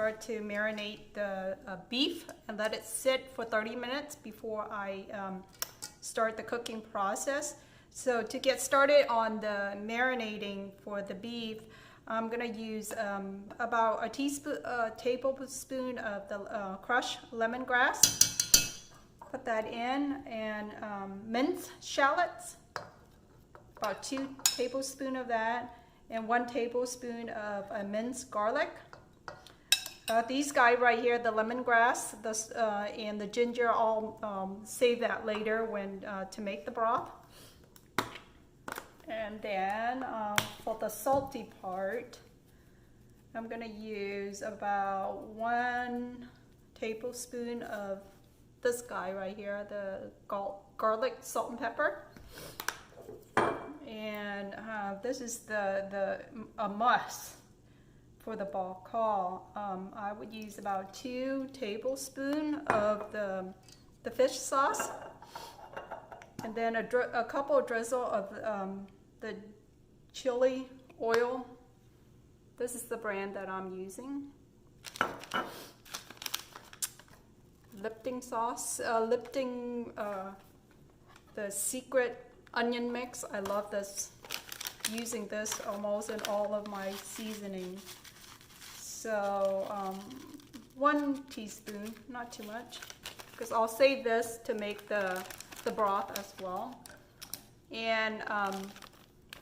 start to marinate the beef and let it sit for 30 minutes before I start the cooking process. So to get started on the marinating for the beef, I'm gonna use about a tablespoon of the crushed lemongrass. Put that in, and minced shallots, about 2 tablespoons of that, and 1 tablespoon of minced garlic. These guys right here, the lemongrass and the ginger, I'll save that later when to make the broth. And then for the salty part, I'm gonna use about 1 tablespoon of this guy right here, the garlic, salt and pepper. And this is a must for the bok choy. I would use about 2 tablespoons of the fish sauce, and then a couple drizzle of the chili oil. This is the brand that I'm using. Lipton sauce, Lipton, the secret onion mix. I love this, using this almost in all of my seasoning. So 1 teaspoon, not too much, because I'll save this to make the broth as well. And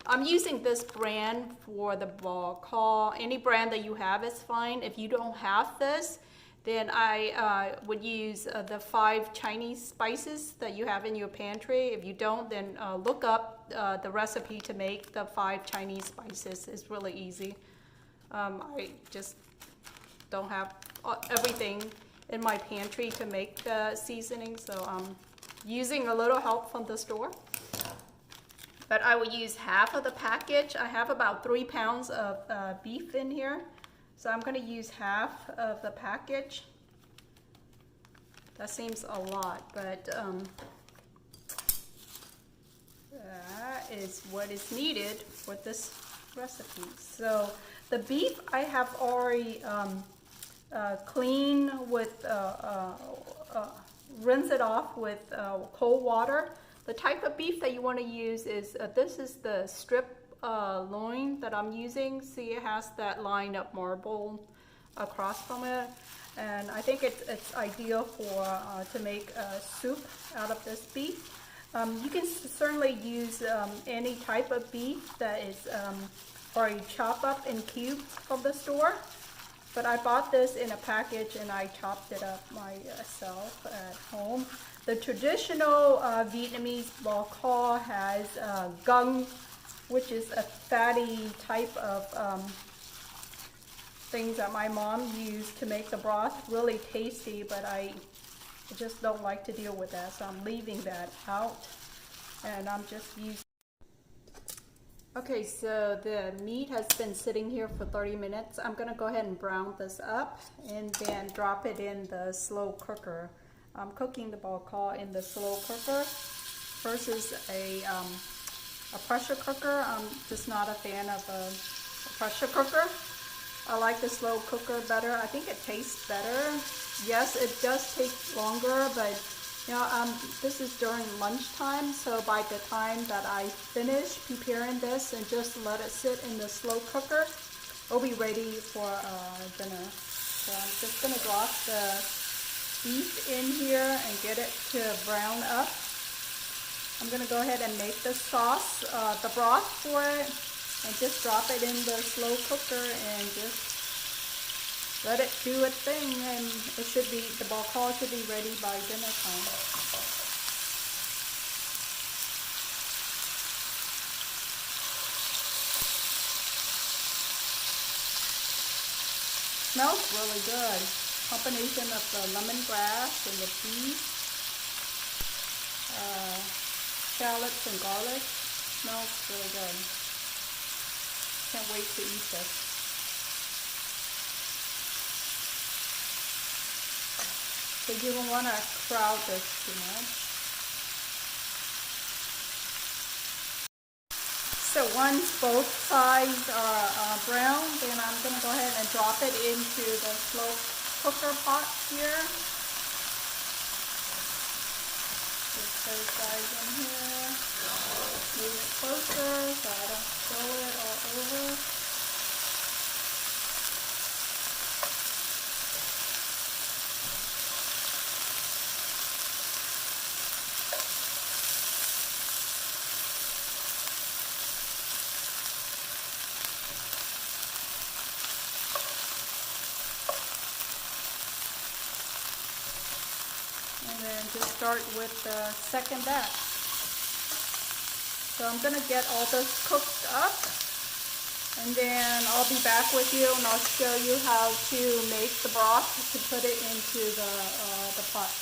I'm using this brand for the bok choy. Any brand that you have is fine. If you don't have this, then I would use the 5 Chinese spices that you have in your pantry. If you don't, then look up the recipe to make the 5 Chinese spices. It's really easy. I just don't have everything in my pantry to make the seasoning, so I'm using a little help from the store. But I would use half of the package. I have about 3 pounds of beef in here, so I'm going to use half of the package. That seems a lot, but that is what is needed for this recipe. So the beef I have already cleaned with, rinse it off with cold water. The type of beef that you want to use is, this is the strip loin that I'm using. See, it has that line of marble across from it. And I think it's ideal for to make a soup out of this beef. You can certainly use any type of beef that is already chopped up in cubes from the store. But I bought this in a package and I chopped it up myself at home. The traditional Vietnamese bok choy has gung, which is a fatty type of things that my mom used to make the broth. Really tasty, but I just don't like to deal with that, so I'm leaving that out. And I'm just using. Okay, so the meat has been sitting here for 30 minutes. I'm gonna go ahead and brown this up and then drop it in the slow cooker. I'm cooking the bok choy in the slow cooker versus a pressure cooker. I'm just not a fan of a pressure cooker. I like the slow cooker better. I think it tastes better. Yes, it does take longer, but you know, this is during lunchtime, so by the time that I finish preparing this and just let it sit in the slow cooker, it'll be ready for dinner. So I'm just gonna drop the beef in here and get it to brown up. I'm gonna go ahead and make the sauce, the broth for it, and just drop it in the slow cooker and just let it do its thing, and it should be, the bok choy should be ready by dinner time. Smells really good. Combination of the lemongrass and the beef, shallots and garlic. Smells really good. Can't wait to eat this. So you don't want to crowd this too much. So once both sides are brown, then I'm going to go ahead and drop it into the slow cooker pot here. Just those guys in here. Move it closer so I don't spill it all over. And then just start with the second batch. So I'm going to get all this cooked up, and then I'll be back with you and I'll show you how to make the broth to put it into the pot.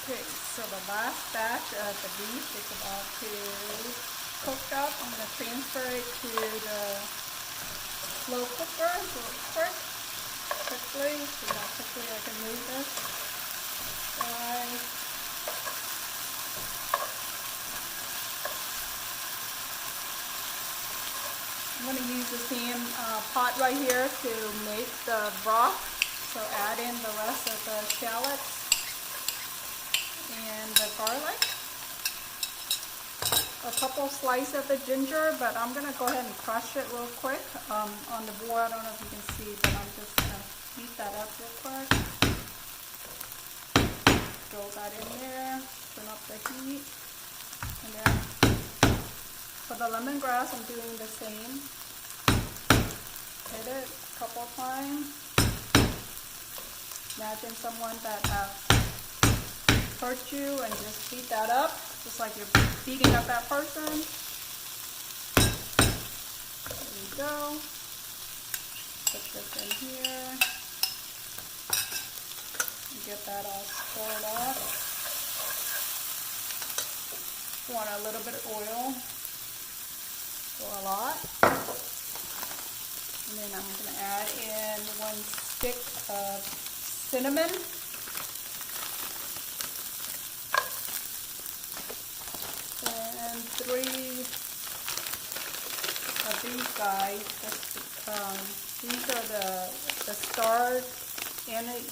Okay, so the last batch of the beef is about to cook up. I'm going to transfer it to the slow cooker real quickly. See how quickly I can move this. I'm going to use the same pot right here to make the broth. So add in the rest of the shallots and the garlic. A couple slices of the ginger, but I'm going to go ahead and crush it real quick on the board. I don't know if you can see, but I'm just going to heat that up real quick. Throw that in there, turn up the heat, and then for the lemongrass I'm doing the same. Hit it a couple times. Imagine someone that hurt you and just beat that up, just like you're beating up that person. There you go. Put this in here. Get that all stirred up. Want a little bit of oil, or a lot. And then I'm going to add in 1 stick of cinnamon. And 3 of these guys. These are the starred anise.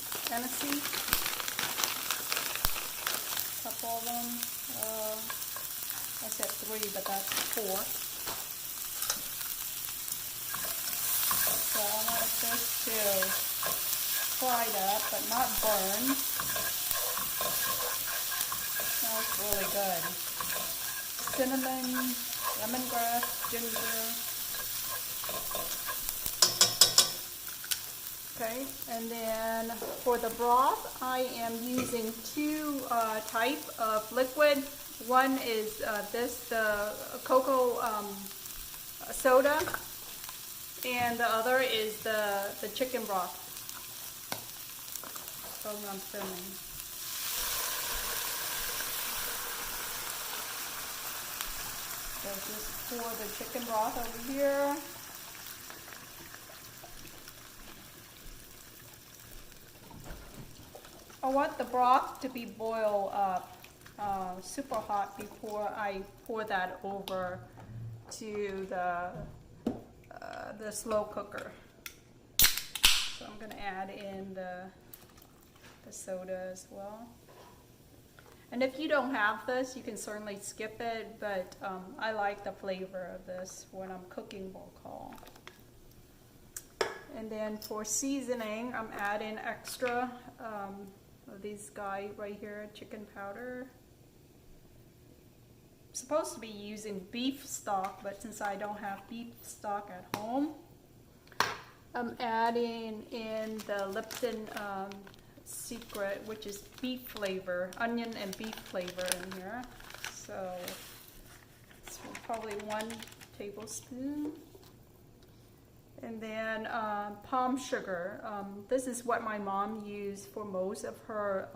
Couple of them. I said 3, but that's 4. So I want this to fry up, but not burn. Smells really good. Cinnamon, lemongrass, ginger. Okay, and then for the broth, I am using 2 type of liquid. One is the cocoa soda, and the other is the chicken broth. So I'm filming. So just pour the chicken broth over here. I want the broth to be boiled up super hot before I pour that over to the slow cooker. So I'm going to add in the soda as well. And if you don't have this, you can certainly skip it, but I like the flavor of this when I'm cooking bokal. And then for seasoning, I'm adding extra of these guys right here, chicken powder. I'm supposed to be using beef stock, but since I don't have beef stock at home, I'm adding in the Lipton secret, which is beef flavor, onion and beef flavor in here. So it's probably 1 tablespoon. And then palm sugar. This is what my mom used for most of her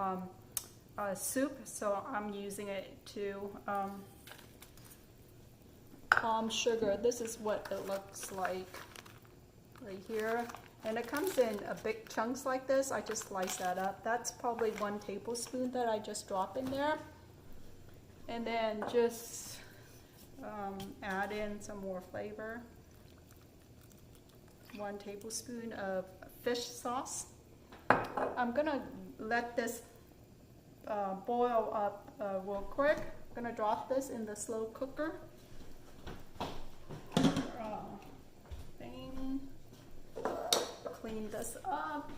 soup, so I'm using it too. Palm sugar, this is what it looks like right here. And it comes in big chunks like this. I just slice that up. That's probably 1 tablespoon that I just drop in there. And then just add in some more flavor. 1 tablespoon of fish sauce. I'm gonna let this boil up real quick. I'm gonna drop this in the slow cooker. Clean this up.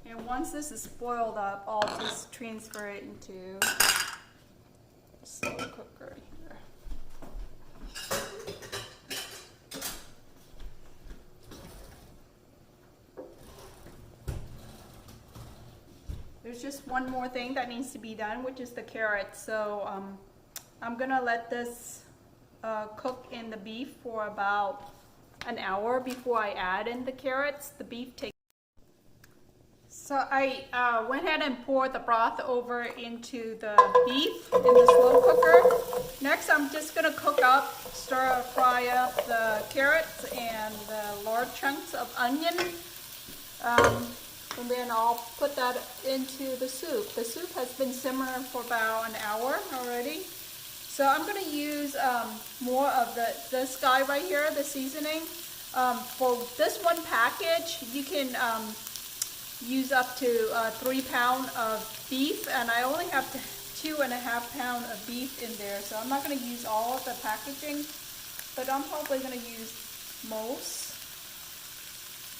And once this is boiled up, I'll just transfer it into the slow cooker here. There's just one more thing that needs to be done, which is the carrots. So I'm gonna let this cook in the beef for about an hour before I add in the carrots. The beef takes. So I went ahead and poured the broth over into the beef in the slow cooker. Next, I'm just gonna cook up, fry up the carrots and the large chunks of onion. And then I'll put that into the soup. The soup has been simmering for about an hour already. So I'm going to use more of this guy right here, the seasoning. For this one package, you can use up to 3 pounds of beef, and I only have 2.5 pounds of beef in there. So I'm not going to use all of the packaging, but I'm probably going to use most.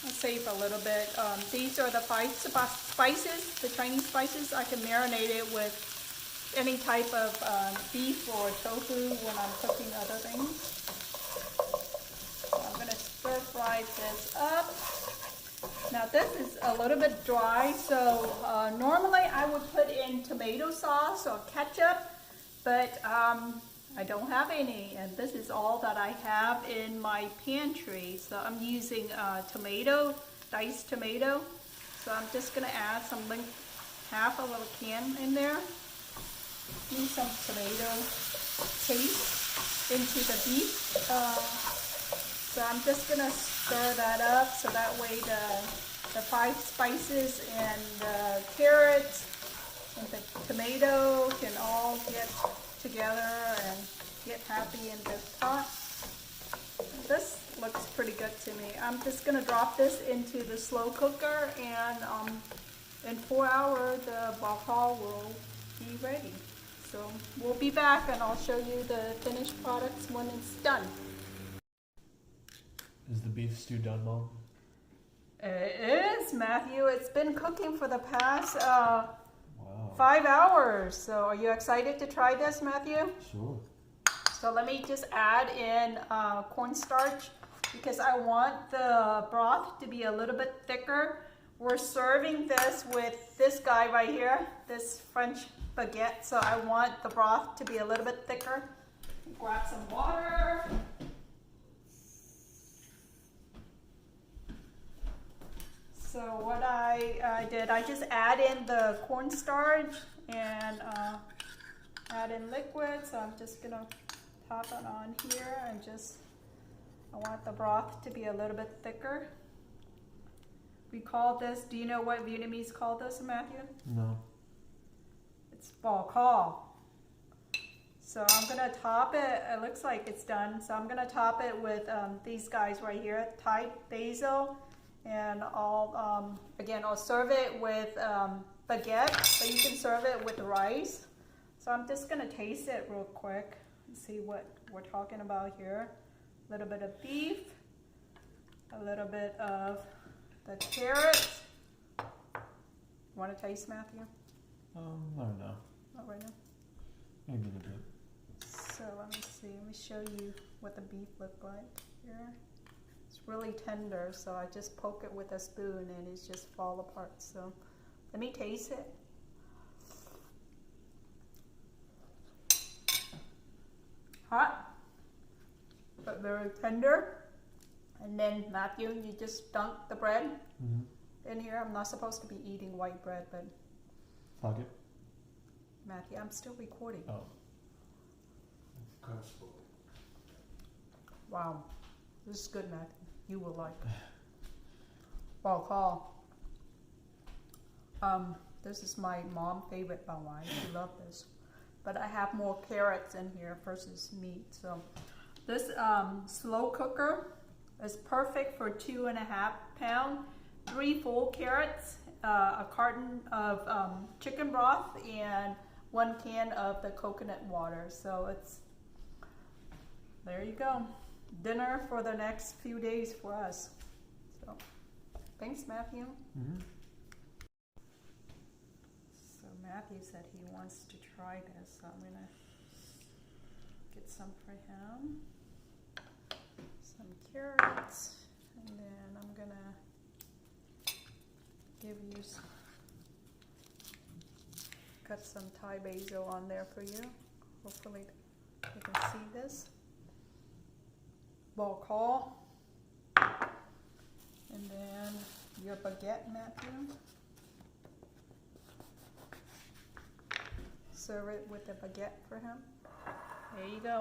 I'll save a little bit. These are the spices, the Chinese spices. I can marinate it with any type of beef or tofu when I'm cooking other things. So I'm going to stir fry this up. Now this is a little bit dry, so normally I would put in tomato sauce or ketchup, but I don't have any, and this is all that I have in my pantry. So I'm using diced tomato. So I'm just gonna add half a little can in there. Need some tomato paste into the beef. So I'm just gonna stir that up so that way the 5 spices and the carrots and the tomato can all get together and get happy in this pot. This looks pretty good to me. I'm just gonna drop this into the slow cooker, and in 4 hours the bacao will be ready. So we'll be back and I'll show you the finished products when it's done. Is the beef stew done, Mom? It is, Matthew. It's been cooking for the past 5 hours. So are you excited to try this, Matthew? Sure. So let me just add in cornstarch because I want the broth to be a little bit thicker. We're serving this with this guy right here, this French baguette. So I want the broth to be a little bit thicker. Grab some water. So what I did, I just add in the cornstarch and add in liquid. So I'm just gonna top it on here and I want the broth to be a little bit thicker. We call this, do you know what Vietnamese call this, Matthew? No. It's bacao. So I'm gonna top it, it looks like it's done. So I'm gonna top it with these guys right here, Thai basil. And I'll serve it with baguette, but you can serve it with rice. So I'm just gonna taste it real quick and see what we're talking about here. A little bit of beef, a little bit of the carrots. Want to taste, Matthew? I don't know. Not right now? Maybe a bit. So let me see, let me show you what the beef looked like here. It's really tender, so I just poke it with a spoon and it just fall apart. So let me taste it. Hot, but very tender. And then Matthew, you just dunk the bread in here. I'm not supposed to be eating white bread, but Fuck it. Matthew, I'm still recording. Oh. Wow, this is good, Matthew. You will like it. Bacao. This is my mom's favorite bawang. She loves this. but I have more carrots in here versus meat. So this slow cooker is perfect for 2.5 pounds, 3 full carrots, a carton of chicken broth, and 1 can of the coconut water. So it's, there you go. Dinner for the next few days for us. So thanks, Matthew. Mm-hmm. So Matthew said he wants to try this, so I'm gonna get some for him. Some carrots, and then I'm gonna give you cut some Thai basil on there for you. Hopefully you can see this. Bok choy, and then your baguette, Matthew. Serve it with a baguette for him. There you go.